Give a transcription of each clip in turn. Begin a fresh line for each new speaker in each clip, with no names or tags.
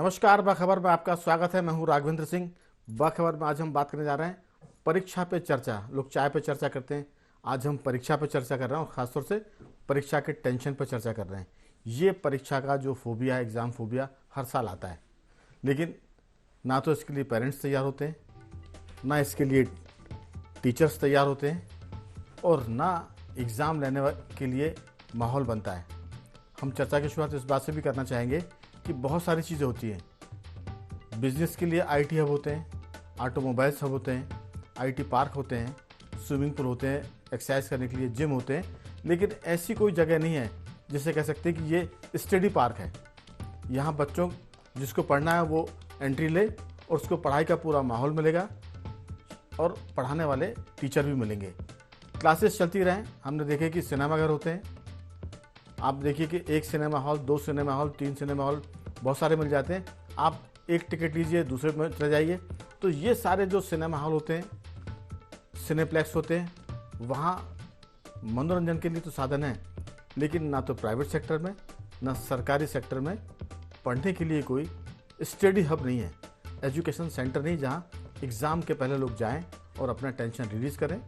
नमस्कार, बाखबर में आपका स्वागत है। मैं हूं राघवेंद्र सिंह। बाखबर में आज हम बात करने जा रहे हैं परीक्षा पे चर्चा। लोग चाय पे चर्चा करते हैं, आज हम परीक्षा पे चर्चा कर रहे हैं और ख़ासतौर से परीक्षा के टेंशन पे चर्चा कर रहे हैं। ये परीक्षा का जो फोबिया है, एग्ज़ाम फोबिया, हर साल आता है, लेकिन ना तो इसके लिए पेरेंट्स तैयार होते हैं, ना इसके लिए टीचर्स तैयार होते हैं और ना एग्ज़ाम लेने के लिए माहौल बनता है। हम चर्चा की शुरुआत इस बात से भी करना चाहेंगे कि बहुत सारी चीज़ें होती हैं। बिजनेस के लिए आईटी हब होते हैं, ऑटोमोबाइल्स हब होते हैं, आईटी पार्क होते हैं, स्विमिंग पूल होते हैं, एक्सरसाइज करने के लिए जिम होते हैं, लेकिन ऐसी कोई जगह नहीं है जिसे कह सकते हैं कि ये स्टडी पार्क है। यहाँ बच्चों जिसको पढ़ना है वो एंट्री ले और उसको पढ़ाई का पूरा माहौल मिलेगा और पढ़ाने वाले टीचर भी मिलेंगे। क्लासेस चलती रहें। हमने देखे कि सिनेमाघर होते हैं, आप देखिए कि एक सिनेमा हॉल, दो सिनेमा हॉल, तीन सिनेमा हॉल बहुत सारे मिल जाते हैं। आप एक टिकट लीजिए, दूसरे में चले जाइए। तो ये सारे जो सिनेमा हॉल होते हैं, सिनेप्लेक्स होते हैं, वहाँ मनोरंजन के लिए तो साधन है, लेकिन ना तो प्राइवेट सेक्टर में ना सरकारी सेक्टर में पढ़ने के लिए कोई स्टडी हब नहीं है, एजुकेशन सेंटर नहीं जहाँ एग्ज़ाम के पहले लोग जाएं और अपना टेंशन रिलीज़ करें,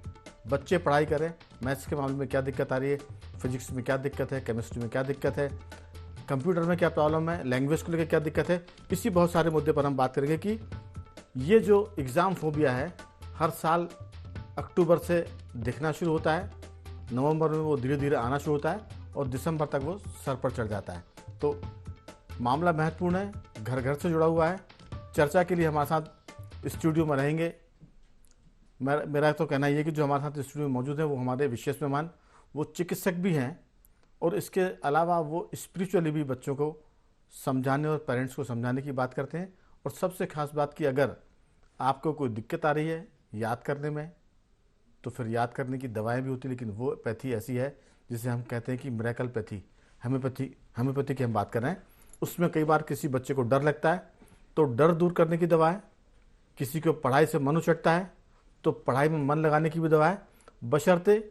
बच्चे पढ़ाई करें। मैथ्स के मामले में क्या दिक्कत आ रही है, फिजिक्स में क्या दिक्कत है, केमिस्ट्री में क्या दिक्कत है, कंप्यूटर में क्या प्रॉब्लम है, लैंग्वेज को लेकर क्या दिक्कत है। इसी बहुत सारे मुद्दे पर हम बात करेंगे कि ये जो एग्ज़ाम फोबिया है हर साल अक्टूबर से दिखना शुरू होता है, नवंबर में वो धीरे धीरे आना शुरू होता है और दिसंबर तक वो सर पर चढ़ जाता है। तो मामला महत्वपूर्ण है, घर घर से जुड़ा हुआ है। चर्चा के लिए हमारे साथ स्टूडियो में रहेंगे, मेरा तो कहना ये है कि जो हमारे साथ स्टूडियो में मौजूद है वो हमारे विशेष मेहमान, वो चिकित्सक भी हैं और इसके अलावा वो स्पिरिचुअली भी बच्चों को समझाने और पेरेंट्स को समझाने की बात करते हैं। और सबसे खास बात कि अगर आपको कोई दिक्कत आ रही है याद करने में, तो फिर याद करने की दवाएं भी होती हैं, लेकिन वो पैथी ऐसी है जिसे हम कहते हैं कि मिरेकल पैथी, हेम्योपैथी की हम बात कर रहे हैं। उसमें कई बार किसी बच्चे को डर लगता है तो डर दूर करने की दवा है, किसी को पढ़ाई से मन उचटता है तो पढ़ाई में मन लगाने की भी दवा है, बशर्ते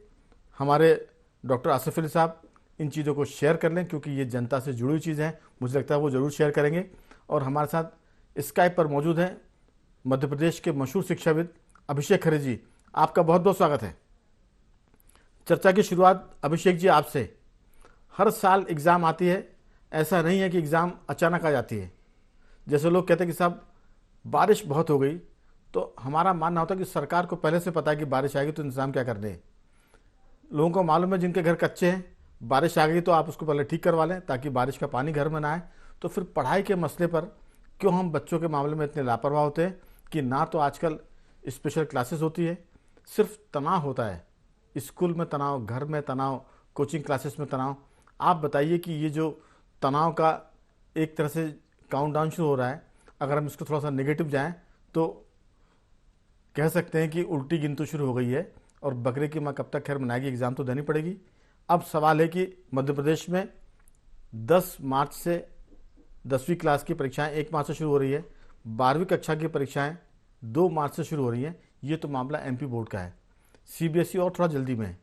हमारे डॉक्टर आसिफ अली साहब इन चीज़ों को शेयर कर लें, क्योंकि ये जनता से जुड़ी हुई चीज़ है। मुझे लगता है वो ज़रूर शेयर करेंगे। और हमारे साथ स्काइप पर मौजूद हैं मध्य प्रदेश के मशहूर शिक्षाविद अभिषेक खरे जी। आपका बहुत बहुत स्वागत है। चर्चा की शुरुआत अभिषेक जी आपसे। हर साल एग्ज़ाम आती है, ऐसा नहीं है कि एग्ज़ाम अचानक आ जाती है। जैसे लोग कहते हैं कि साहब बारिश बहुत हो गई, तो हमारा मानना होता है कि सरकार को पहले से पता है कि बारिश आएगी तो इंतज़ाम क्या करने हैं। लोगों को मालूम है जिनके घर कच्चे हैं, बारिश आ गई तो आप उसको पहले ठीक करवा लें ताकि बारिश का पानी घर में ना आए। तो फिर पढ़ाई के मसले पर क्यों हम बच्चों के मामले में इतने लापरवाह होते हैं कि ना तो आजकल स्पेशल क्लासेस होती है, सिर्फ तनाव होता है, स्कूल में तनाव, घर में तनाव, कोचिंग क्लासेस में तनाव। आप बताइए कि ये जो तनाव का एक तरह से काउंटडाउन शुरू हो रहा है, अगर हम इसको थोड़ा सा नेगेटिव जाएँ तो कह सकते हैं कि उल्टी गिनती शुरू हो गई है और बकरे की माँ कब तक खैर मनाएगी, एग्ज़ाम तो देनी पड़ेगी। अब सवाल है कि मध्य प्रदेश में 10 मार्च से 10वीं क्लास की परीक्षाएं 1 मार्च से शुरू हो रही है, 12वीं कक्षा की परीक्षाएं 2 मार्च से शुरू हो रही हैं। ये तो मामला एमपी बोर्ड का है। सीबीएसई और थोड़ा जल्दी में है,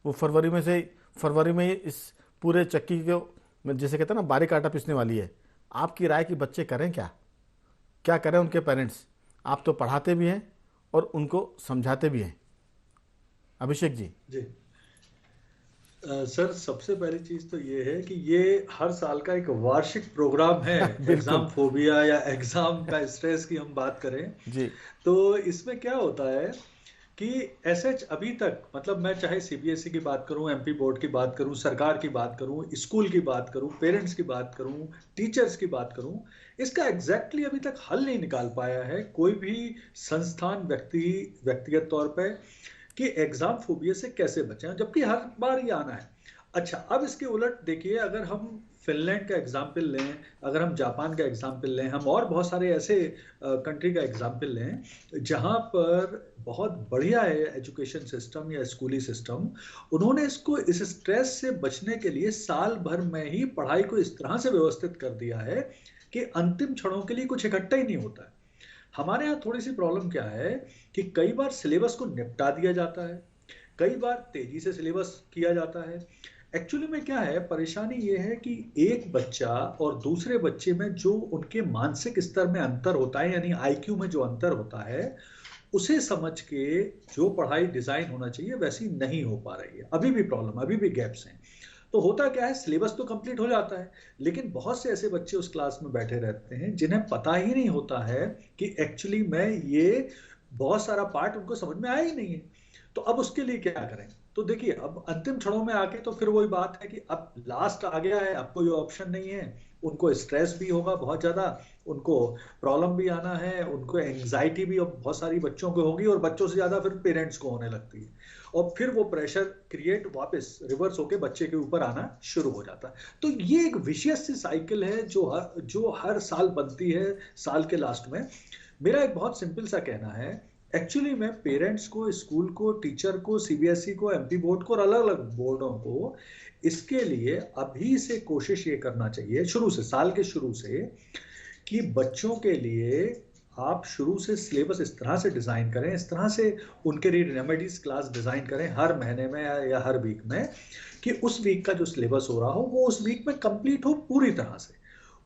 वो फरवरी में ही इस पूरे चक्की को जैसे कहते हैं ना बारीक आटा पीसने वाली है। आपकी राय कि बच्चे करें क्या करें उनके पेरेंट्स? आप तो पढ़ाते भी हैं और उनको समझाते भी हैं। अभिषेक जी।
जी सर, सबसे पहली चीज तो ये है कि ये हर साल का एक वार्षिक प्रोग्राम है।
बिल्कुल।
एग्जाम फोबिया या एग्जाम का स्ट्रेस की हम बात करें
जी।
तो इसमें क्या होता है कि एसएच अभी तक, मतलब मैं चाहे सीबीएसई की बात करूं, एमपी बोर्ड की बात करूं, सरकार की बात करूं, स्कूल की बात करूं, पेरेंट्स की बात करूं, टीचर्स की बात करूं, इसका एग्जैक्टली अभी तक हल नहीं निकाल पाया है कोई भी संस्थान, व्यक्तिगत तौर पे, कि एग्जाम फोबिया से कैसे बचें, जबकि हर बार ये आना है। अच्छा, अब इसके उलट देखिए, अगर हम फिनलैंड का एग्जाम्पल लें, अगर हम जापान का एग्जाम्पल लें, हम और बहुत सारे ऐसे कंट्री का एग्जाम्पल लें जहां पर बहुत बढ़िया है एजुकेशन सिस्टम या स्कूली सिस्टम, उन्होंने इसको इस स्ट्रेस से बचने के लिए साल भर में ही पढ़ाई को इस तरह से व्यवस्थित कर दिया है कि अंतिम क्षणों के लिए कुछ इकट्ठा ही नहीं होता है। हमारे यहाँ थोड़ी सी प्रॉब्लम क्या है कि कई बार सिलेबस को निपटा दिया जाता है, कई बार तेजी से सिलेबस किया जाता है, एक्चुअली में क्या है, परेशानी ये है कि एक बच्चा और दूसरे बच्चे में जो उनके मानसिक स्तर में अंतर होता है, यानी आईक्यू में जो अंतर होता है, उसे समझ के जो पढ़ाई डिजाइन होना चाहिए वैसी नहीं हो पा रही है। अभी भी प्रॉब्लम, अभी भी गैप्स हैं। तो होता क्या है, सिलेबस तो कंप्लीट हो जाता है, लेकिन बहुत से ऐसे बच्चे उस क्लास में बैठे रहते हैं जिन्हें पता ही नहीं होता है कि एक्चुअली में ये बहुत सारा पार्ट उनको समझ में आया ही नहीं है। तो अब उसके लिए क्या करें? तो देखिए, अब अंतिम क्षणों में आके तो फिर वही बात है कि अब लास्ट आ गया है, अब कोई ऑप्शन नहीं है। उनको स्ट्रेस भी होगा बहुत ज्यादा, उनको प्रॉब्लम भी आना है, उनको एंग्जाइटी भी बहुत सारी बच्चों को होगी, और बच्चों से ज्यादा फिर पेरेंट्स को होने लगती है। और फिर वो प्रेशर क्रिएट वापस रिवर्स होके बच्चे के ऊपर आना शुरू हो जाता है। तो ये एक विशियस सी साइकिल है जो हर साल बनती है साल के लास्ट में। मेरा एक बहुत सिंपल सा कहना है, एक्चुअली में पेरेंट्स को, स्कूल को, टीचर को, सीबीएसई को, एमपी बोर्ड को और अलग अलग बोर्डों को इसके लिए अभी से कोशिश ये करना चाहिए, शुरू से, साल के शुरू से, कि बच्चों के लिए आप शुरू से सिलेबस इस तरह से डिजाइन करें, इस तरह से उनके लिए रेमेडीज क्लास डिजाइन करें हर महीने में या हर वीक में, कि उस वीक का जो सिलेबस हो रहा हो वो उस वीक में कंप्लीट हो पूरी तरह से।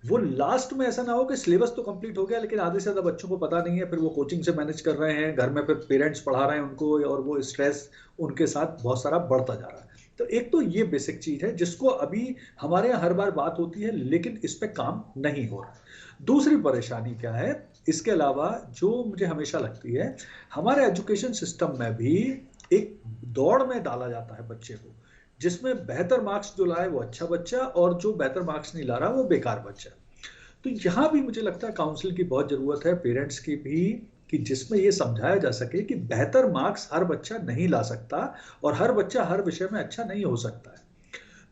वो लास्ट में ऐसा ना हो कि सिलेबस तो कंप्लीट हो गया लेकिन आधे से ज्यादा बच्चों को पता नहीं है, फिर वो कोचिंग से मैनेज कर रहे हैं, घर में फिर पेरेंट्स पढ़ा रहे हैं उनको, और वो स्ट्रेस उनके साथ बहुत सारा बढ़ता जा रहा है। तो एक तो ये बेसिक चीज है जिसको अभी हमारे यहाँ हर बार बात होती है लेकिन इस पे काम नहीं हो रहा। दूसरी परेशानी क्या है, इसके अलावा जो मुझे हमेशा लगती है, हमारे एजुकेशन सिस्टम में भी एक दौड़ में डाला जाता है बच्चे को, जिसमें बेहतर मार्क्स जो लाए वो अच्छा बच्चा, और जो बेहतर मार्क्स नहीं ला रहा वो बेकार बच्चा। तो यहां भी मुझे लगता है काउंसिल की बहुत जरूरत है, पेरेंट्स की भी, कि जिसमें ये समझाया जा सके कि बेहतर मार्क्स हर बच्चा नहीं ला सकता और हर बच्चा हर विषय में अच्छा नहीं हो सकता है।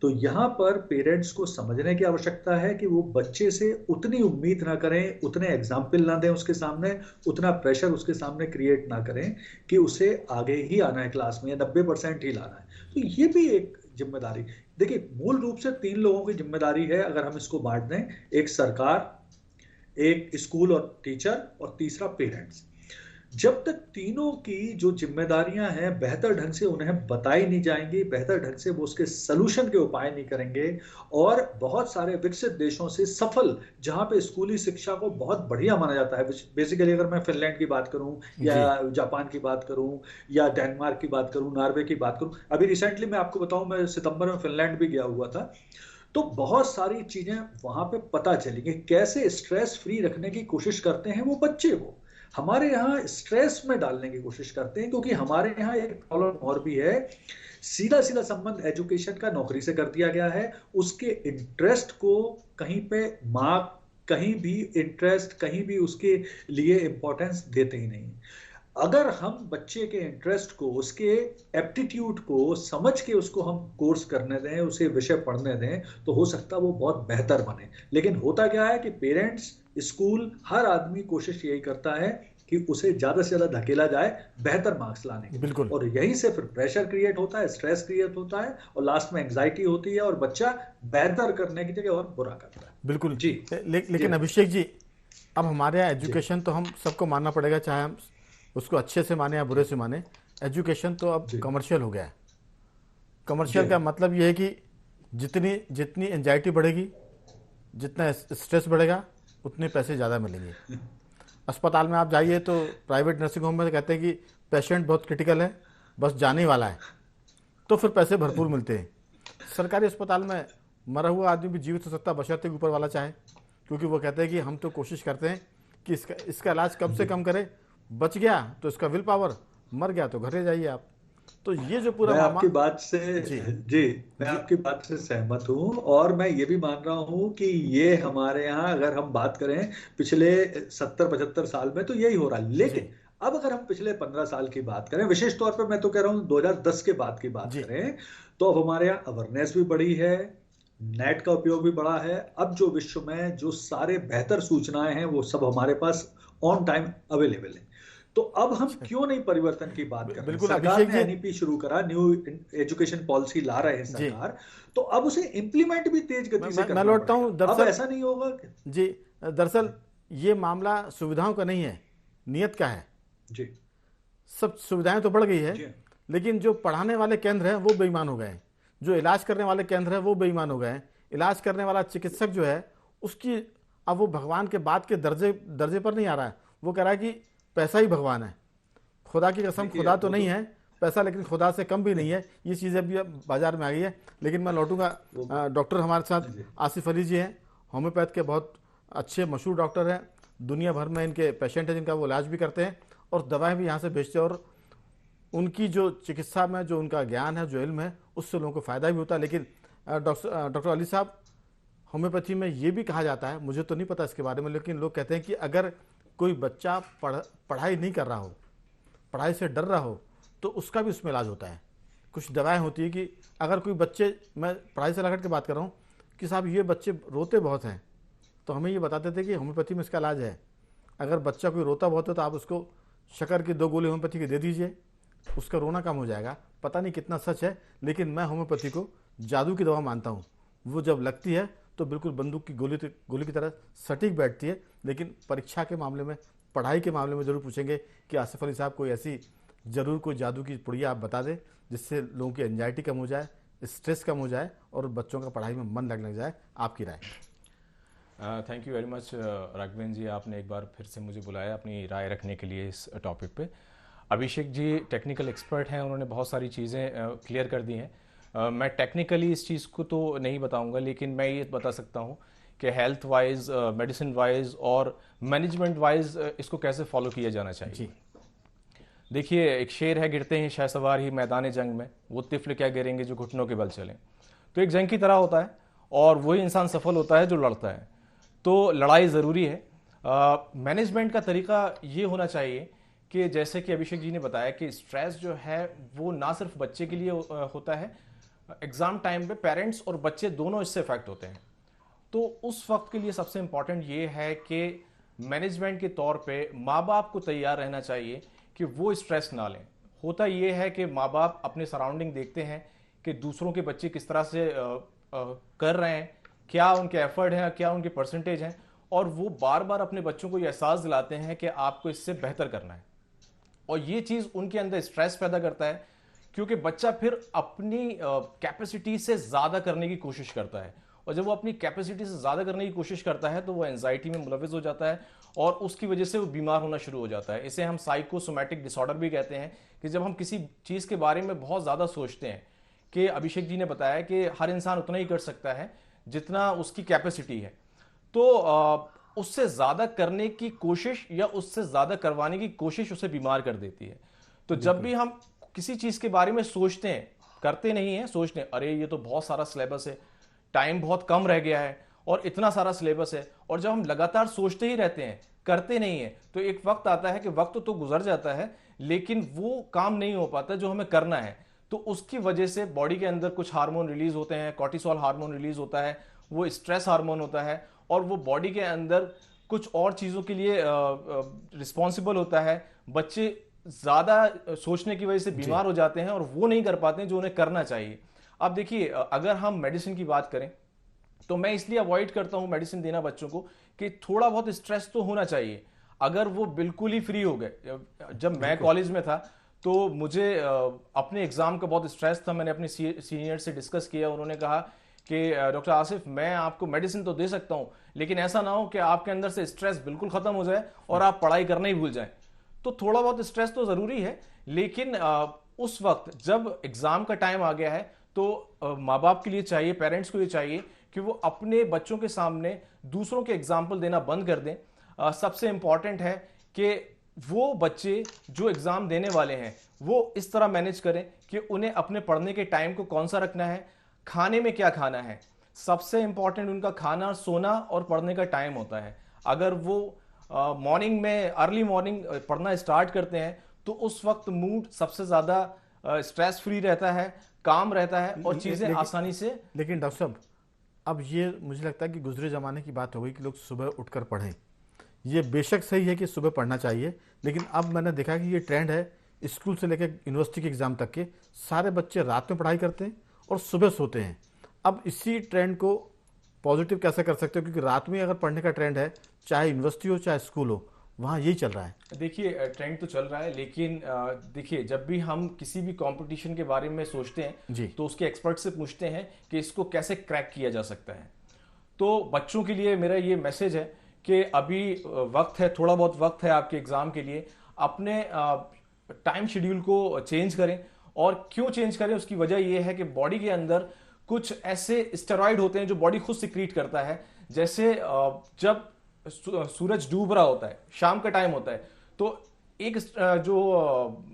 तो यहाँ पर पेरेंट्स को समझने की आवश्यकता है कि वो बच्चे से उतनी उम्मीद ना करें, उतने एग्जाम्पल ना दें उसके सामने, उतना प्रेशर उसके सामने क्रिएट ना करें कि उसे आगे ही आना है क्लास में या 90% ही लाना है। तो ये भी एक जिम्मेदारी, देखिए मूल रूप से 3 लोगों की जिम्मेदारी है अगर हम इसको बांट दें, एक सरकार, एक स्कूल और टीचर, और तीसरा पेरेंट्स। जब तक तीनों की जो जिम्मेदारियां हैं बेहतर ढंग से उन्हें बताई नहीं जाएंगी, बेहतर ढंग से वो उसके सलूशन के उपाय नहीं करेंगे, और बहुत सारे विकसित देशों से सफल, जहां पे स्कूली शिक्षा को बहुत बढ़िया माना जाता है, बेसिकली अगर मैं फिनलैंड की बात करूं या जापान की बात करूं या डेनमार्क की बात करूं, नॉर्वे की बात करूं, अभी रिसेंटली मैं आपको बताऊं, मैं सितंबर में फिनलैंड भी गया हुआ था, तो बहुत सारी चीजें वहां पे पता चली, कैसे स्ट्रेस फ्री रखने की कोशिश करते हैं वो बच्चे को। हमारे यहाँ स्ट्रेस में डालने की कोशिश करते हैं, क्योंकि हमारे यहाँ एक प्रॉब्लम और भी है, सीधा सीधा संबंध एजुकेशन का नौकरी से कर दिया गया है। उसके इंटरेस्ट को कहीं पे मार्क, कहीं भी इंटरेस्ट, कहीं भी उसके लिए इंपॉर्टेंस देते ही नहीं। अगर हम बच्चे के इंटरेस्ट को, उसके एप्टीट्यूड को समझ के उसको हम कोर्स करने दें, उसे विषय पढ़ने दें, तो हो सकता है वो बहुत बेहतर बने। लेकिन होता क्या है कि पेरेंट्स, स्कूल, हर आदमी कोशिश यही करता है कि उसे ज्यादा से ज्यादा धकेला जाए बेहतर मार्क्स लाने के,
बिल्कुल,
और यहीं से फिर प्रेशर क्रिएट होता है, स्ट्रेस क्रिएट होता है, और लास्ट में एंग्जाइटी होती है, और बच्चा बेहतर करने की जगह और बुरा करता है।
बिल्कुल।
जी।
लेकिन अभिषेक जी, अब हमारे यहाँ
जी।
एजुकेशन तो हम सबको मानना पड़ेगा, चाहे हम उसको अच्छे से माने या बुरे से माने, एजुकेशन तो अब
जी।
कमर्शियल हो गया है।
जी।
कमर्शियल का मतलब ये है कि जितनी जितनी एंजाइटी बढ़ेगी, जितना स्ट्रेस बढ़ेगा, उतने पैसे ज़्यादा मिलेंगे। अस्पताल में आप जाइए तो प्राइवेट नर्सिंग होम में कहते हैं कि पेशेंट बहुत क्रिटिकल है, बस जाने ही वाला है, तो फिर पैसे भरपूर मिलते हैं। सरकारी अस्पताल में मरा हुआ आदमी भी जीवित हो सकता है, बशर्ते ऊपर वाला चाहे, क्योंकि वो कहते हैं कि हम तो कोशिश करते हैं कि इसका इलाज कम से कम करें, बच गया तो इसका विल पावर, मर गया तो घरे जाइए आप। तो ये जो पूरा
मैं आपकी बात से
जी
जी मैं
जी
आपकी बात से सहमत हूँ, और मैं ये भी मान रहा हूँ कि ये हमारे यहाँ अगर हम बात करें पिछले 70-75 साल में तो यही हो रहा है।
जी
लेकिन अब अगर हम पिछले 15 साल की बात करें, विशेष तौर पे मैं तो कह रहा हूँ 2010 के बाद की बात
जी
करें, तो अब हमारे यहाँ अवेयरनेस भी बढ़ी है, नेट का उपयोग भी बढ़ा है। अब जो विश्व में जो सारे बेहतर सूचनाएं हैं वो सब हमारे पास ऑन टाइम अवेलेबल है। तो अब हम क्यों नहीं परिवर्तन की बात कर रहे हैं?
बिल्कुल
सरकार
अभिषेक
ने
जी।
एनईपी शुरू करा, न्यू एजुकेशन पॉलिसी ला रहे हैं
जी
सरकार, तो अब उसे इंप्लीमेंट भी तेज
मैं
गति से
मैं
करना
लौटता हूँ
पड़ेगा। अब
दरअसल।
ऐसा नहीं होगा
जी, दरअसल ये मामला सुविधाओं का नहीं है, नियत का है।
जी।
सब सुविधाएं तो बढ़ गई है,
जी।
लेकिन जो पढ़ाने वाले केंद्र हैं वो बेईमान हो गए हैं। जो इलाज करने वाले केंद्र है वो बेईमान हो गए हैं। इलाज करने वाला चिकित्सक जो है उसकी, अब वो भगवान के बाद के दर्जे दर्जे पर नहीं आ रहा है, वो कह रहा है कि पैसा ही भगवान है। खुदा की कसम,
देखिए
खुदा तो
वो
नहीं
तो
है पैसा, लेकिन खुदा से कम भी नहीं है। ये चीज़ें भी अब बाजार में आ गई है। लेकिन मैं लौटूंगा,
वो
डॉक्टर हमारे साथ
हाँ जी।
आसिफ अली जी हैं, होम्योपैथ के बहुत अच्छे मशहूर डॉक्टर हैं। दुनिया भर में इनके पेशेंट हैं जिनका वो इलाज भी करते हैं और दवाएं भी यहाँ से बेचते हैं। और उनकी जो चिकित्सा में जो उनका ज्ञान है, जो इल्म है, उससे लोगों को फ़ायदा भी होता है। लेकिन डॉक्टर अली साहब, होम्योपैथी में ये भी कहा जाता है, मुझे तो नहीं पता इसके बारे में, लेकिन लोग कहते हैं कि अगर कोई बच्चा पढ़ाई नहीं कर रहा हो, पढ़ाई से डर रहा हो, तो उसका भी उसमें इलाज होता है। कुछ दवाएं होती है कि अगर कोई बच्चे, मैं पढ़ाई से लगा के बात कर रहा हूँ कि साहब ये बच्चे रोते बहुत हैं, तो हमें ये बताते थे कि होम्योपैथी में इसका इलाज है। अगर बच्चा कोई रोता बहुत है तो आप उसको शक्कर की 2 गोली होम्योपैथी की दे दीजिए, उसका रोना कम हो जाएगा। पता नहीं कितना सच है, लेकिन मैं होम्योपैथी को जादू की दवा मानता हूँ। वो जब लगती है तो बिल्कुल बंदूक की गोली की तरह सटीक बैठती है। लेकिन परीक्षा के मामले में, पढ़ाई के मामले में ज़रूर पूछेंगे कि आसिफ अली साहब कोई ऐसी ज़रूर कोई जादू की पुड़िया आप बता दें जिससे लोगों की एंजाइटी कम हो जाए, स्ट्रेस कम हो जाए और बच्चों का पढ़ाई में मन लगने लग जाए। आपकी राय?
Thank you very much Raghavendra ji, आपने एक बार फिर से मुझे बुलाया अपनी राय रखने के लिए इस टॉपिक पे। अभिषेक जी टेक्निकल एक्सपर्ट हैं, उन्होंने बहुत सारी चीज़ें क्लियर कर दी हैं। मैं टेक्निकली इस चीज़ को तो नहीं बताऊंगा, लेकिन मैं ये बता सकता हूँ कि हेल्थ वाइज, मेडिसिन वाइज और मैनेजमेंट वाइज इसको कैसे फॉलो किया जाना चाहिए
जी।
देखिए, एक शेर है, गिरते हैं शहसवार ही मैदान जंग में, वो तिफल क्या गिरेंगे जो घुटनों के बल चलें। तो एक जंग की तरह होता है और वही इंसान सफल होता है जो लड़ता है। तो लड़ाई ज़रूरी है। मैनेजमेंट का तरीका ये होना चाहिए कि जैसे कि अभिषेक जी ने बताया कि स्ट्रेस जो है वो ना सिर्फ बच्चे के लिए होता है, एग्ज़ाम टाइम पे पेरेंट्स और बच्चे दोनों इससे इफेक्ट होते हैं। तो उस वक्त के लिए सबसे इम्पॉर्टेंट ये है कि मैनेजमेंट के तौर पे माँ बाप को तैयार रहना चाहिए कि वो स्ट्रेस ना लें। होता ये है कि माँ बाप अपने सराउंडिंग देखते हैं कि दूसरों के बच्चे किस तरह से कर रहे हैं, क्या उनके एफर्ट हैं, क्या उनके परसेंटेज हैं, और वो बार बार अपने बच्चों को ये एहसास दिलाते हैं कि आपको इससे बेहतर करना है। और ये चीज़ उनके अंदर स्ट्रेस पैदा करता है, क्योंकि बच्चा फिर अपनी कैपेसिटी से ज़्यादा करने की कोशिश करता है, और जब वो अपनी कैपेसिटी से ज़्यादा करने की कोशिश करता है तो वो एंजाइटी में मुलविस हो जाता है और उसकी वजह से वो बीमार होना शुरू हो जाता है। इसे हम साइकोसोमैटिक डिसऑर्डर भी कहते हैं, कि जब हम किसी चीज़ के बारे में बहुत ज़्यादा सोचते हैं, कि अभिषेक जी ने बताया कि हर इंसान उतना ही कर सकता है जितना उसकी कैपेसिटी है, तो उससे ज़्यादा करने की कोशिश या उससे ज़्यादा करवाने की कोशिश उसे बीमार कर देती है। तो जब भी हम किसी चीज़ के बारे में सोचते हैं, करते नहीं हैं, सोचते हैं अरे ये तो बहुत सारा सिलेबस है, टाइम बहुत कम रह गया है और इतना सारा सिलेबस है, और जब हम लगातार सोचते ही रहते हैं, करते नहीं है, तो एक वक्त आता है कि वक्त तो गुजर जाता है लेकिन वो काम नहीं हो पाता जो हमें करना है। तो उसकी वजह से बॉडी के अंदर कुछ हार्मोन रिलीज होते हैं, कॉर्टिसोल हार्मोन रिलीज होता है, वो स्ट्रेस हार्मोन होता है, और वो बॉडी के अंदर कुछ और चीज़ों के लिए रिस्पॉन्सिबल होता है। बच्चे ज़्यादा सोचने की वजह से बीमार हो जाते हैं और वो नहीं कर पाते हैं जो उन्हें करना चाहिए। अब देखिए, अगर हम मेडिसिन की बात करें तो मैं इसलिए अवॉइड करता हूं मेडिसिन देना बच्चों को कि थोड़ा बहुत स्ट्रेस तो होना चाहिए। अगर वो बिल्कुल ही फ्री हो गए, जब मैं कॉलेज में था तो मुझे अपने एग्जाम का बहुत स्ट्रेस था, मैंने अपने सीनियर से डिस्कस किया, उन्होंने कहा कि डॉक्टर आसिफ, मैं आपको मेडिसिन तो दे सकता हूं लेकिन ऐसा ना हो कि आपके अंदर से स्ट्रेस बिल्कुल खत्म हो जाए और आप पढ़ाई करना ही भूल जाएं। तो थोड़ा बहुत स्ट्रेस तो जरूरी है, लेकिन उस वक्त जब एग्जाम का टाइम आ गया है तो माँ बाप के लिए चाहिए, पेरेंट्स को ये चाहिए कि वो अपने बच्चों के सामने दूसरों के एग्जाम्पल देना बंद कर दें। सबसे इंपॉर्टेंट है कि वो बच्चे जो एग्जाम देने वाले हैं वो इस तरह मैनेज करें कि उन्हें अपने पढ़ने के टाइम को कौन सा रखना है, खाने में क्या खाना है। सबसे इंपॉर्टेंट उनका खाना, सोना और पढ़ने का टाइम होता है। अगर वो मॉर्निंग में, अर्ली मॉर्निंग पढ़ना स्टार्ट करते हैं तो उस वक्त मूड सबसे ज्यादा स्ट्रेस फ्री रहता है, काम रहता है और चीजें आसानी से।
लेकिन डॉक्टर साहब, अब ये मुझे लगता है कि गुजरे ज़माने की बात हो गई कि लोग सुबह उठकर पढ़ें। ये बेशक सही है कि सुबह पढ़ना चाहिए, लेकिन अब मैंने देखा कि ये ट्रेंड है, स्कूल से लेकर यूनिवर्सिटी के एग्ज़ाम तक के सारे बच्चे रात में पढ़ाई करते हैं और सुबह सोते हैं। अब इसी ट्रेंड को पॉजिटिव कैसे कर सकते हो, क्योंकि रात में अगर पढ़ने का ट्रेंड है, चाहे यूनिवर्सिटी हो चाहे स्कूल हो, वहाँ यही चल रहा है।
देखिए ट्रेंड तो चल रहा है, लेकिन देखिए जब भी हम किसी भी कंपटीशन के बारे में सोचते हैं
जी।
तो उसके एक्सपर्ट से पूछते हैं कि इसको कैसे क्रैक किया जा सकता है। तो बच्चों के लिए मेरा ये मैसेज है कि अभी वक्त है, थोड़ा बहुत वक्त है आपके एग्जाम के लिए, अपने टाइम शेड्यूल को चेंज करें। और क्यों चेंज करें, उसकी वजह यह है कि बॉडी के अंदर कुछ ऐसे स्टेरॉइड होते हैं जो बॉडी खुद सिक्रीट करता है। जैसे जब सूरज डूब रहा होता है, शाम का टाइम होता है, तो एक जो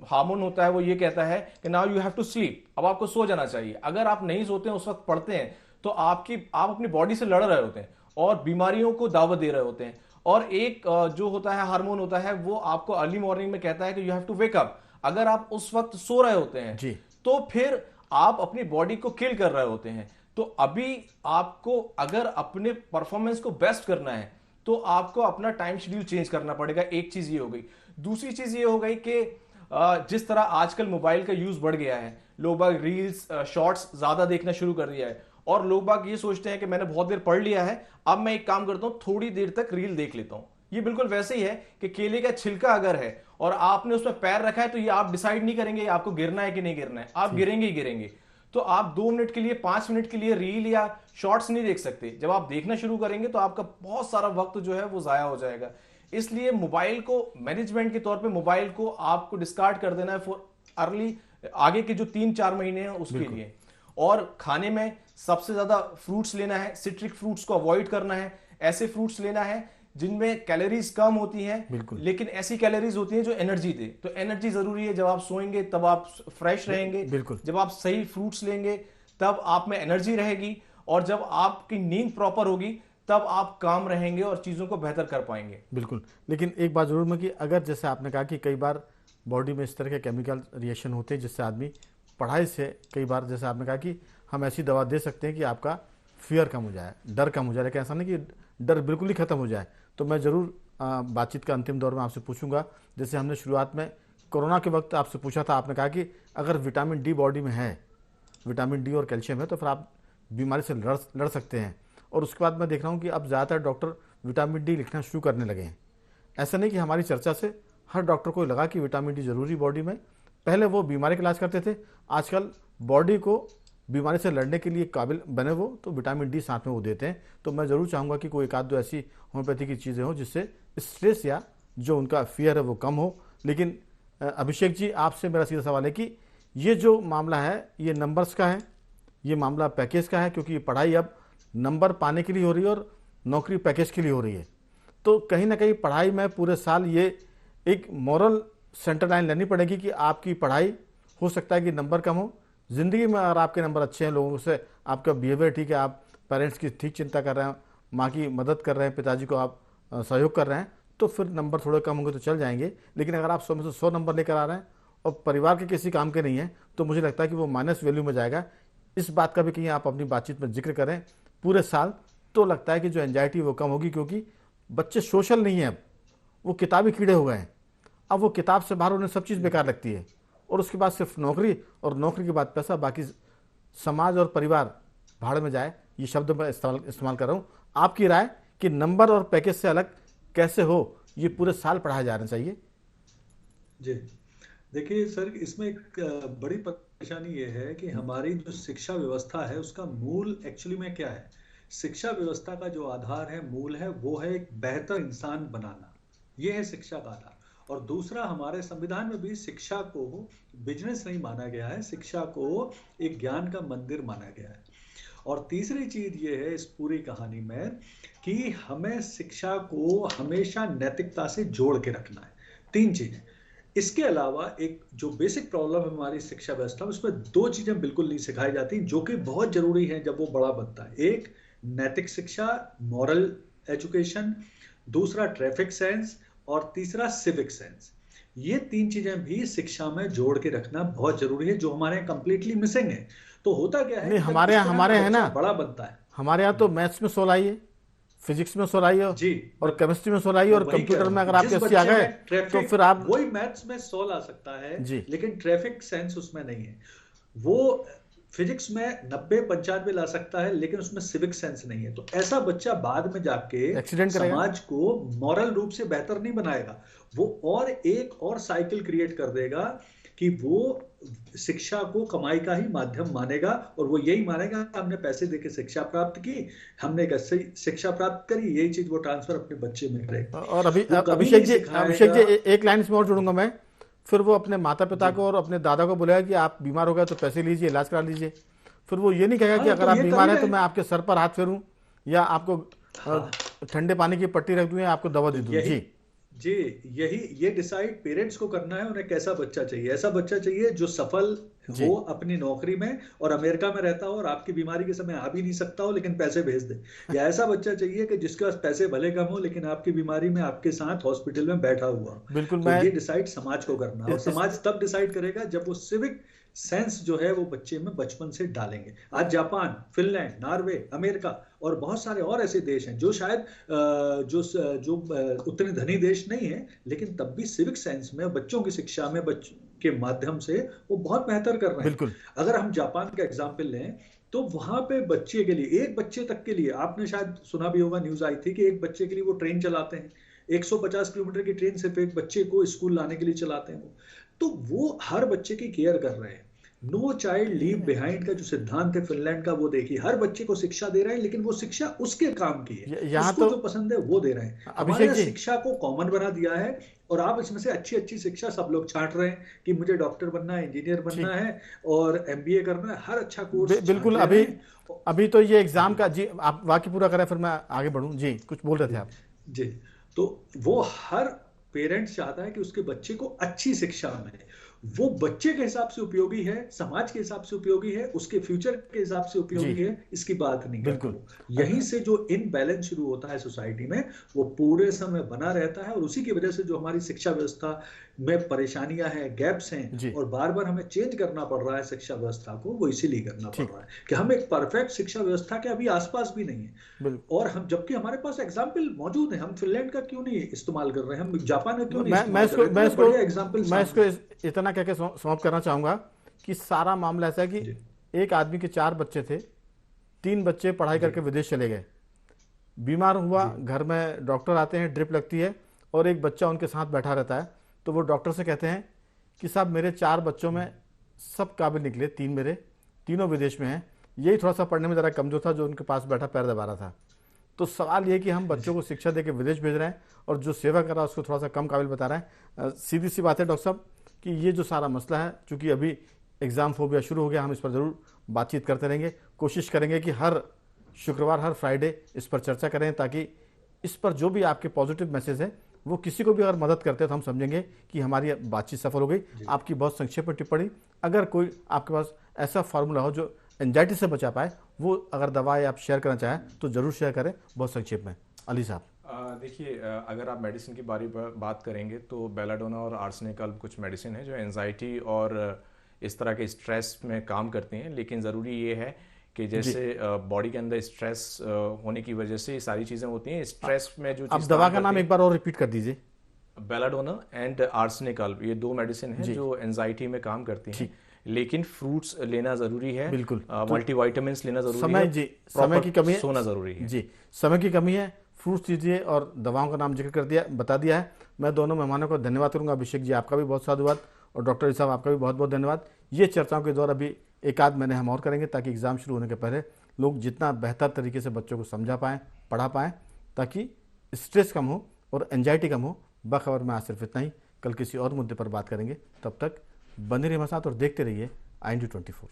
हार्मोन होता है वो ये कहता है कि now you have to sleep, अब आपको सो जाना चाहिए। अगर आप नहीं सोते हैं, उस वक्त पढ़ते हैं, तो आप अपनी बॉडी से लड़ रहे होते हैं और बीमारियों को दावत दे रहे होते हैं। और एक जो होता है हार्मोन होता है, वो आपको अर्ली मॉर्निंग में कहता है कि you have to wake up. अगर आप उस वक्त सो रहे होते हैं
जी।
तो फिर आप अपनी बॉडी को किल कर रहे होते हैं। तो अभी आपको अगर अपने परफॉर्मेंस को बेस्ट करना है तो आपको अपना टाइम शेड्यूल चेंज करना पड़ेगा। एक चीज ये हो गई। दूसरी चीज ये हो गई कि जिस तरह आजकल मोबाइल का यूज बढ़ गया है, लोग बाग रील्स शॉर्ट्स ज्यादा देखना शुरू कर दिया है, और लोग बाग ये सोचते हैं कि मैंने बहुत देर पढ़ लिया है, अब मैं एक काम करता हूं, थोड़ी देर तक रील देख लेता हूं। ये बिल्कुल वैसे ही है कि केले का छिलका अगर है और आपने उसमें पैर रखा है, तो ये आप डिसाइड नहीं करेंगे आपको गिरना है कि नहीं गिरना है, आप गिरेंगे ही गिरेंगे। तो आप 2 मिनट के लिए, 5 मिनट के लिए रील या शॉर्ट्स नहीं देख सकते। जब आप देखना शुरू करेंगे तो आपका बहुत सारा वक्त जो है वो जाया हो जाएगा। इसलिए मोबाइल को मैनेजमेंट के तौर पे मोबाइल को आपको डिस्कार्ड कर देना है फॉर अर्ली, आगे के जो 3-4 महीने हैं उसके लिए। और खाने में सबसे ज्यादा फ्रूट्स लेना है, सिट्रिक फ्रूट्स को अवॉइड करना है। ऐसे फ्रूट्स लेना है जिनमें कैलोरीज कम होती हैं, लेकिन ऐसी कैलोरीज होती हैं जो एनर्जी दे। तो एनर्जी जरूरी है, जब आप सोएंगे तब आप फ्रेश रहेंगे, जब आप सही फ्रूट्स लेंगे तब आप में एनर्जी रहेगी, और जब आपकी नींद प्रॉपर होगी तब आप काम रहेंगे और चीजों को बेहतर कर पाएंगे।
बिल्कुल। लेकिन एक बात जरूर है कि अगर जैसे आपने कहा कि कई बार बॉडी में इस तरह के केमिकल रिएक्शन होते हैं जिससे आदमी पढ़ाई से, कई बार जैसे आपने कहा कि हम ऐसी दवा दे सकते हैं कि आपका फियर कम हो जाए, डर कम हो जाए, लेकिन ऐसा नहीं कि डर बिल्कुल ही खत्म हो जाए। तो मैं ज़रूर बातचीत का अंतिम दौर में आपसे पूछूंगा, जैसे हमने शुरुआत में कोरोना के वक्त आपसे पूछा था, आपने कहा कि अगर विटामिन डी बॉडी में है, विटामिन डी और कैल्शियम है, तो फिर आप बीमारी से लड़ सकते हैं। और उसके बाद मैं देख रहा हूँ कि अब ज़्यादातर डॉक्टर विटामिन डी लिखना शुरू करने लगे हैं। ऐसा नहीं कि हमारी चर्चा से हर डॉक्टर को लगा कि विटामिन डी जरूरी बॉडी में। पहले वो बीमारी का इलाज करते थे, आजकल बॉडी को बीमारी से लड़ने के लिए काबिल बने वो, तो विटामिन डी साथ में वो देते हैं। तो मैं ज़रूर चाहूँगा कि कोई एक आध दो ऐसी होम्योपैथी की चीज़ें हों जिससे स्ट्रेस या जो उनका फियर है वो कम हो। लेकिन अभिषेक जी, आपसे मेरा सीधा सवाल है कि ये जो मामला है ये नंबर्स का है, ये मामला पैकेज का है, क्योंकि ये पढ़ाई अब नंबर पाने के लिए हो रही है और नौकरी पैकेज के लिए हो रही है। तो कहीं ना कहीं पढ़ाई में पूरे साल ये एक मॉरल सेंटर लाइन लेनी पड़ेगी कि आपकी पढ़ाई हो सकता है कि नंबर कम हो, ज़िंदगी में अगर आपके नंबर अच्छे हैं, लोगों से आपका बिहेवियर ठीक है, आप पेरेंट्स की ठीक चिंता कर रहे हैं, माँ की मदद कर रहे हैं, पिताजी को आप सहयोग कर रहे हैं, तो फिर नंबर थोड़े कम होंगे तो चल जाएंगे। लेकिन अगर आप 100 में से 100 नंबर लेकर आ रहे हैं और परिवार के किसी काम के नहीं है, तो मुझे लगता है कि वो माइनस वैल्यू में जाएगा। इस बात का भी कहीं आप अपनी बातचीत में जिक्र करें पूरे साल, तो लगता है कि जो एंजाइटी वो कम होगी, क्योंकि बच्चे सोशल नहीं है, अब वो किताबी कीड़े हो गए हैं। अब वो किताब से बाहर उन्हें सब चीज़ बेकार लगती है, और उसके बाद सिर्फ नौकरी, और नौकरी के बाद पैसा, बाकी समाज और परिवार भाड़ में जाए। ये शब्द मैं इस्तेमाल कर रहा हूँ। आपकी राय कि नंबर और पैकेज से अलग कैसे हो, ये पूरे साल पढ़ाया जाना चाहिए?
जी देखिए सर, इसमें एक बड़ी परेशानी ये है कि हमारी जो शिक्षा व्यवस्था है उसका मूल एक्चुअली में क्या है। शिक्षा व्यवस्था का जो आधार है, मूल है, वो है एक बेहतर इंसान बनाना। ये है शिक्षा का आधार। और दूसरा, हमारे संविधान में भी शिक्षा को बिजनेस नहीं माना गया है, शिक्षा को एक ज्ञान का मंदिर माना गया है। और तीसरी चीज ये है इस पूरी कहानी में कि हमें शिक्षा को हमेशा नैतिकता से जोड़ के रखना है। 3 चीजें। इसके अलावा एक जो बेसिक प्रॉब्लम है हमारी शिक्षा व्यवस्था में, उसमें 2 चीजें बिल्कुल नहीं सिखाई जाती जो कि बहुत जरूरी है जब वो बड़ा बनता है। एक नैतिक शिक्षा, मॉरल एजुकेशन, दूसरा ट्रैफिक सेंस, और तीसरा सिविक सेंस। ये 3 चीजें भी शिक्षा में जोड़ के रखना बहुत जरूरी है, जो हमारे यहाँ कंप्लीटली मिसिंग है। तो होता क्या है,
नहीं, हमारे यहाँ है ना,
बड़ा बनता है।
हमारे यहाँ तो मैथ्स में 16 आई है, फिजिक्स में 16 आई है
जी,
और केमिस्ट्री में 16 आई है, और कंप्यूटर में अगर आप 80 आ गए तो फिर आप
वही मैथ्स में 16 आ सकता है,
जी,
लेकिन ट्रैफिक सेंस उसमें नहीं है। वो फिजिक्स में 90-95 ला सकता है, लेकिन उसमें सिविक सेंस नहीं है, तो ऐसा बच्चा बाद में जाके
एक्सीडेंट करेगा।
समाज को मॉरल रूप से बेहतर नहीं बनाएगा, वो और एक और साइकिल क्रिएट कर देगा कि वो शिक्षा को कमाई का ही माध्यम मानेगा, और वो यही मानेगा हमने पैसे देके शिक्षा प्राप्त की, हमने एक अच्छी शिक्षा प्राप्त करी, यही चीज वो ट्रांसफर अपने बच्चे में करेगा।
और
वो कभी
अभिषेक
नहीं
जी, अभिषेक जी,
सिखाएगा।
एक लाइन इसमें और जोड़ूंगा मैं। फिर वो अपने माता पिता
जी
को और अपने दादा को बोलेगा कि आप बीमार हो गए तो पैसे लीजिए, इलाज करा लीजिए। फिर वो ये नहीं कहेगा कि
हाँ,
अगर
तो
आप
ये कर
बीमार
ही
हैं तो
रहे
मैं
हैं।
आपके सर पर हाथ फेरूं या आपको
हाँ,
ठंडे पानी की पट्टी रख दूं या आपको दवा
तो
दे दूं।
यही
जी
जी यही ये डिसाइड पेरेंट्स को करना है, उन्हें कैसा बच्चा चाहिए। ऐसा बच्चा चाहिए जो सफल
जी
हो अपनी नौकरी में और अमेरिका में रहता हो और आपकी बीमारी के समय आ भी नहीं सकता हो लेकिन पैसे भेज दे, या ऐसा बच्चा चाहिए कि जिसके पास पैसे भले कम हो लेकिन आपकी बीमारी में आपके साथ हॉस्पिटल में बैठा हुआ हो।
बिल्कुल।
तो
मैं
ये डिसाइड समाज को करना है, और
इस
समाज तब डिसाइड करेगा जब वो सिविक सेंस जो है वो बच्चे में बचपन से डालेंगे। आज जापान, फिनलैंड, नॉर्वे, अमेरिका और बहुत सारे और ऐसे देश हैं जो शायद जो उतने धनी देश नहीं है, लेकिन तब भी सिविक सेंस में बच्चों की शिक्षा में के माध्यम से वो बहुत बेहतर कर रहे हैं।
बिल्कुल
अगर हम जापान का एग्जाम्पल लें तो वहां पे बच्चे के लिए, एक बच्चे तक के लिए, आपने शायद सुना भी होगा, न्यूज आई थी कि एक बच्चे के लिए वो ट्रेन चलाते हैं, 150 किलोमीटर की ट्रेन सिर्फ एक बच्चे को स्कूल लाने के लिए चलाते हैं। तो वो हर बच्चे की केयर कर रहे हैं। नो चाइल्ड लीव बिहाइंड का जो सिद्धांत है फिनलैंड का, वो देखिए, हर बच्चे को शिक्षा दे रहे हैं, लेकिन वो शिक्षा उसके काम की है,
यहाँ
उसको
तो
जो पसंद है वो दे रहे हैं। हमारे
अभिषेक
यहाँ
जी,
शिक्षा को कॉमन बना दिया है, और आप इसमें से अच्छी अच्छी शिक्षा सब लोग छांट रहे हैं कि मुझे डॉक्टर बनना है, इंजीनियर बनना
ठीक,
है और एमबीए करना है, हर अच्छा कोर्स
बिल्कुल।
छांट ले रहे हैं।
अभी तो ये एग्जाम
जी
का, जी आप वाक्य पूरा करें फिर मैं आगे बढ़ूं। जी कुछ बोल रहे थे
जी
आप।
जी तो वो हर पेरेंट्स चाहता है कि उसके बच्चे को अच्छी शिक्षा मिले, वो बच्चे के हिसाब से उपयोगी है, समाज के हिसाब से उपयोगी है, उसके फ्यूचर के हिसाब से
जी
उपयोगी है, इसकी बात नहीं करता
बिल्कुल।
वो। यहीं से जो इनबैलेंस शुरू होता है सोसाइटी में, वो पूरे समय बना रहता है, और उसी की वजह से जो हमारी शिक्षा व्यवस्था में परेशानियां हैं, गैप्स हैं,
जी
और बार बार हमें चेंज करना पड़ रहा है शिक्षा व्यवस्था को, वो इसीलिए करना पड़
ठीक,
रहा है कि हम एक परफेक्ट शिक्षा व्यवस्था के अभी आसपास भी नहीं है।
बिल्कुल।
और हम, जबकि हमारे पास एग्जाम्पल मौजूद है, हम फिनलैंड का क्यों नहीं इस्तेमाल कर रहे हैं, हम जापान का क्यों नहीं
मैं
इस्तेमाल कर
इसको
रहे हैं? इतना बढ़िया एग्जाम्पल
मैं इसको
सामने।
इतना कह के समाप्त करना चाहूँगा कि सारा मामला ऐसा है कि
जी
एक आदमी के 4 बच्चे थे, 3 बच्चे पढ़ाई
जी
करके विदेश चले गए, बीमार हुआ,
जी
घर में डॉक्टर आते हैं, ड्रिप लगती है और एक बच्चा उनके साथ बैठा रहता है। तो वो डॉक्टर से कहते हैं कि साहब मेरे 4 बच्चों में सब काबिल निकले, 3 मेरे, तीनों विदेश में हैं, यही थोड़ा सा पढ़ने में ज़रा कमज़ोर था जो उनके पास बैठा पैर दबा रहा था। तो सवाल ये है कि हम बच्चों को शिक्षा देके विदेश भेज रहे हैं और जो सेवा कर रहा है उसको थोड़ा सा कम काबिल बता रहे हैं। सीधी सी बात है डॉक्टर साहब कि ये जो सारा मसला है, चूंकि अभी एग्ज़ाम फोबिया शुरू हो गया, हम इस पर ज़रूर बातचीत करते रहेंगे, कोशिश करेंगे कि हर शुक्रवार, हर फ्राइडे इस पर चर्चा करें, ताकि इस पर जो भी आपके पॉजिटिव मैसेज है वो किसी को भी अगर मदद करते हैं तो हम समझेंगे कि हमारी बातचीत सफल हो गई। आपकी बहुत संक्षेप में टिप्पणी, अगर कोई आपके पास ऐसा फार्मूला हो जो एंजाइटी से बचा पाए, वो अगर दवाएं आप शेयर करना चाहें तो ज़रूर शेयर करें, बहुत संक्षेप में। अली साहब।
देखिए, अगर आप मेडिसिन की बात करेंगे तो बेलाडोना और आर्सेनिकल कुछ मेडिसिन है जो एंजाइटी और इस तरह के स्ट्रेस में काम करते हैं, लेकिन ज़रूरी ये है कि जैसे बॉडी के अंदर स्ट्रेस होने की वजह से ये सारी चीज़ें होती हैं। स्ट्रेस में जो
आप
चीज़
दवा
काम
का नाम
करती
एक बार और रिपीट कर दीजिए।
है, बेलाडोना एंड आर्सेनिकल, ये 2 मेडिसिन है
जी
जो एंजाइटी में काम करती हैं।
ठीक,
लेकिन फ्रूट्स लेना ज़रूरी है,
बिल्कुल।
मल्टीविटामिन्स लेना ज़रूरी
समय,
है,
जी समय की कमी है,
सोना ज़रूरी है।
जी समय की कमी है, फ्रूट्स दीजिए और दवाओं का नाम जिक्र कर दिया, बता दिया है। मैं दोनों मेहमानों को धन्यवाद करूंगा। अभिषेक जी आपका भी बहुत साधुवाद, और डॉक्टर साहब आपका भी बहुत बहुत धन्यवाद। ये चर्चाओं के दौर अभी एक आध महीने हम और करेंगे, ताकि एग्ज़ाम शुरू होने के पहले लोग जितना बेहतर तरीके से बच्चों को समझा पाएँ, पढ़ा पाएँ, ताकि स्ट्रेस कम हो और एंजाइटी कम हो। बाखबर में आज सिर्फ इतना ही, कल किसी और मुद्दे पर बात करेंगे। तब तक बने रहिए हमारे साथ और देखते रहिए IND24।